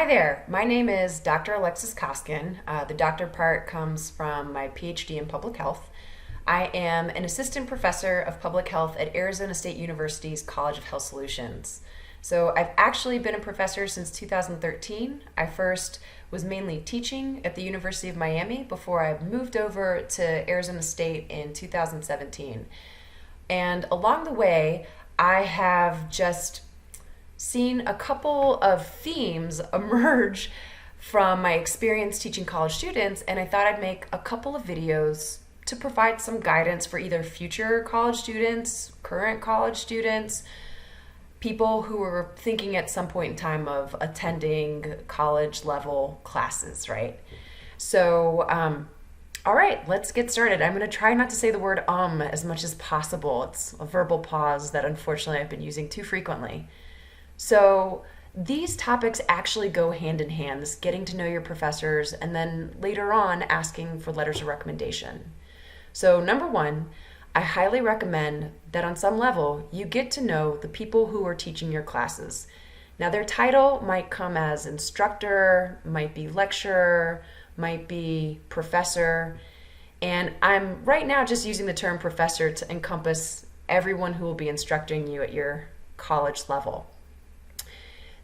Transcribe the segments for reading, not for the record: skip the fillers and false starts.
Hi there. My name is Dr. Alexis Koskin. The doctor part comes from my PhD in public health. I am an assistant professor of public health at Arizona State University's College of Health Solutions. So I've actually been a professor since 2013. I first was mainly teaching at the University of Miami before I moved over to Arizona State in 2017. And along the way, I have just seen a couple of themes emerge from my experience teaching college students, and I thought I'd make a couple of videos to provide some guidance for either future college students, current college students, people who are thinking at some point in time of attending college level classes, right? So, all right, let's get started. I'm going to try not to say the word as much as possible. It's a verbal pause that unfortunately I've been using too frequently. So these topics actually go hand in hand, this getting to know your professors and then later on asking for letters of recommendation. So number one, I highly recommend that on some level you get to know the people who are teaching your classes. Now their title might come as instructor, might be lecturer, might be professor, and I'm right now just using the term professor to encompass everyone who will be instructing you at your college level.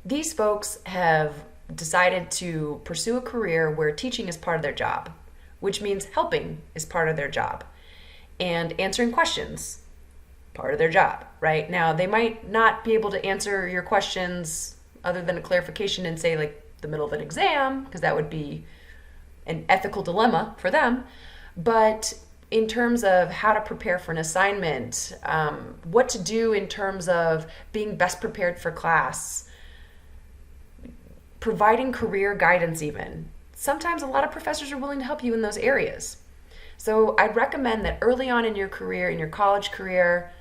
These folks have decided to pursue a career where teaching is part of their job, which means helping is part of their job, and answering questions, part of their job, right? Now, they might not be able to answer your questions other than a clarification in, say, like the middle of an exam, because that would be an ethical dilemma for them, but in terms of how to prepare for an assignment, what to do in terms of being best prepared for class, providing career guidance even. Sometimes a lot of professors are willing to help you in those areas. So I'd recommend that early on in your career, in your college career,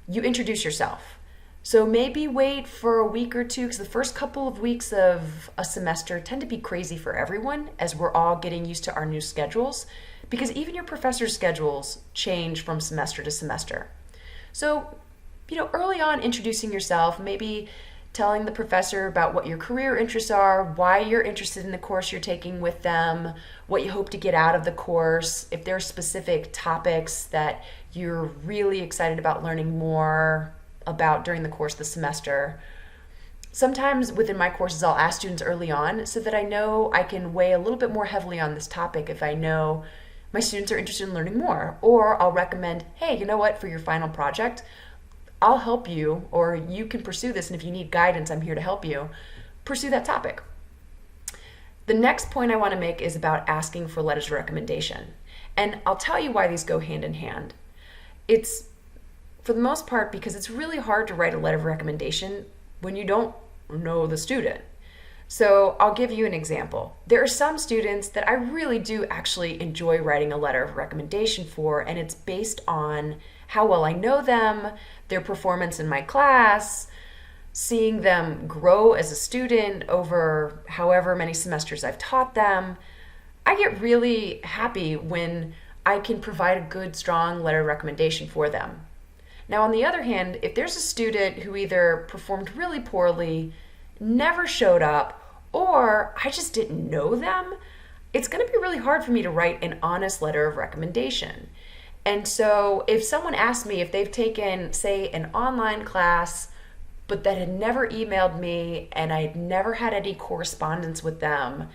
you introduce yourself. So maybe wait for a week or two, because the first couple of weeks of a semester tend to be crazy for everyone as we're all getting used to our new schedules, because even your professors' schedules change from semester to semester. So, early on introducing yourself, maybe telling the professor about what your career interests are, why you're interested in the course you're taking with them, what you hope to get out of the course, if there are specific topics that you're really excited about learning more about during the course of the semester. Sometimes within my courses, I'll ask students early on so that I know I can weigh a little bit more heavily on this topic if I know my students are interested in learning more. Or I'll recommend, hey, you know what, for your final project, I'll help you, or you can pursue this, and if you need guidance, I'm here to help you pursue that topic. The next point I want to make is about asking for letters of recommendation. And I'll tell you why these go hand in hand. It's, for the most part, because it's really hard to write a letter of recommendation when you don't know the student. So I'll give you an example. There are some students that I really do actually enjoy writing a letter of recommendation for, and it's based on how well I know them, their performance in my class, seeing them grow as a student over however many semesters I've taught them. I get really happy when I can provide a good, strong letter of recommendation for them. Now, on the other hand, if there's a student who either performed really poorly, never showed up, or I just didn't know them, it's going to be really hard for me to write an honest letter of recommendation. And so if someone asked me if they've taken, say, an online class, but that had never emailed me and I'd never had any correspondence with them,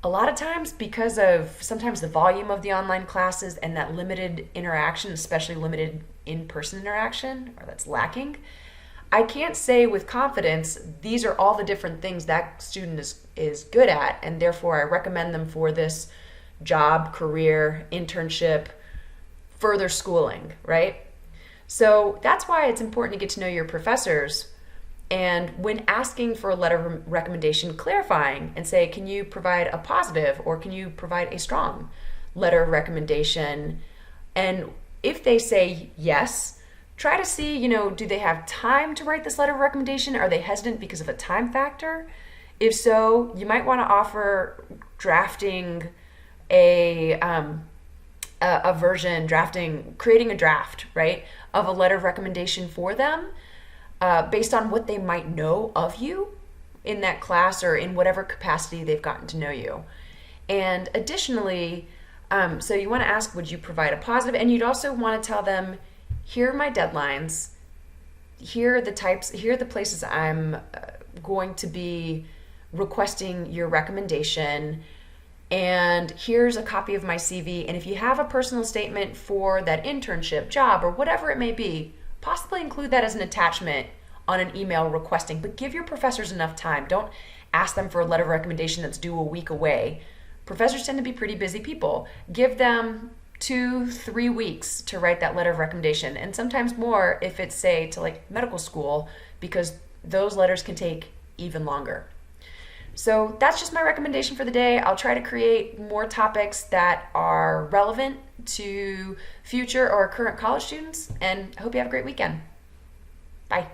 a lot of times, because of sometimes the volume of the online classes and that limited interaction, especially limited in-person interaction, or that's lacking, I can't say with confidence these are all the different things that student is good at, and therefore I recommend them for this job, career, internship, further schooling, right? So that's why it's important to get to know your professors, and when asking for a letter of recommendation, clarifying and say, can you provide a positive or can you provide a strong letter of recommendation? And if they say yes, try to see, do they have time to write this letter of recommendation? Are they hesitant because of a time factor? If so, you might want to offer drafting creating a draft, right, of a letter of recommendation for them based on what they might know of you in that class or in whatever capacity they've gotten to know you. And additionally, so you want to ask, would you provide a positive? And you'd also want to tell them, here are my deadlines. Here are the places I'm going to be requesting your recommendation. And here's a copy of my CV. And if you have a personal statement for that internship, job, or whatever it may be, possibly include that as an attachment on an email requesting. But give your professors enough time. Don't ask them for a letter of recommendation that's due a week away. Professors tend to be pretty busy people. Give them 2-3 weeks to write that letter of recommendation, and sometimes more if it's, say, to like medical school, because those letters can take even longer. So that's just my recommendation for the day. I'll try to create more topics that are relevant to future or current college students, and I hope you have a great weekend. Bye.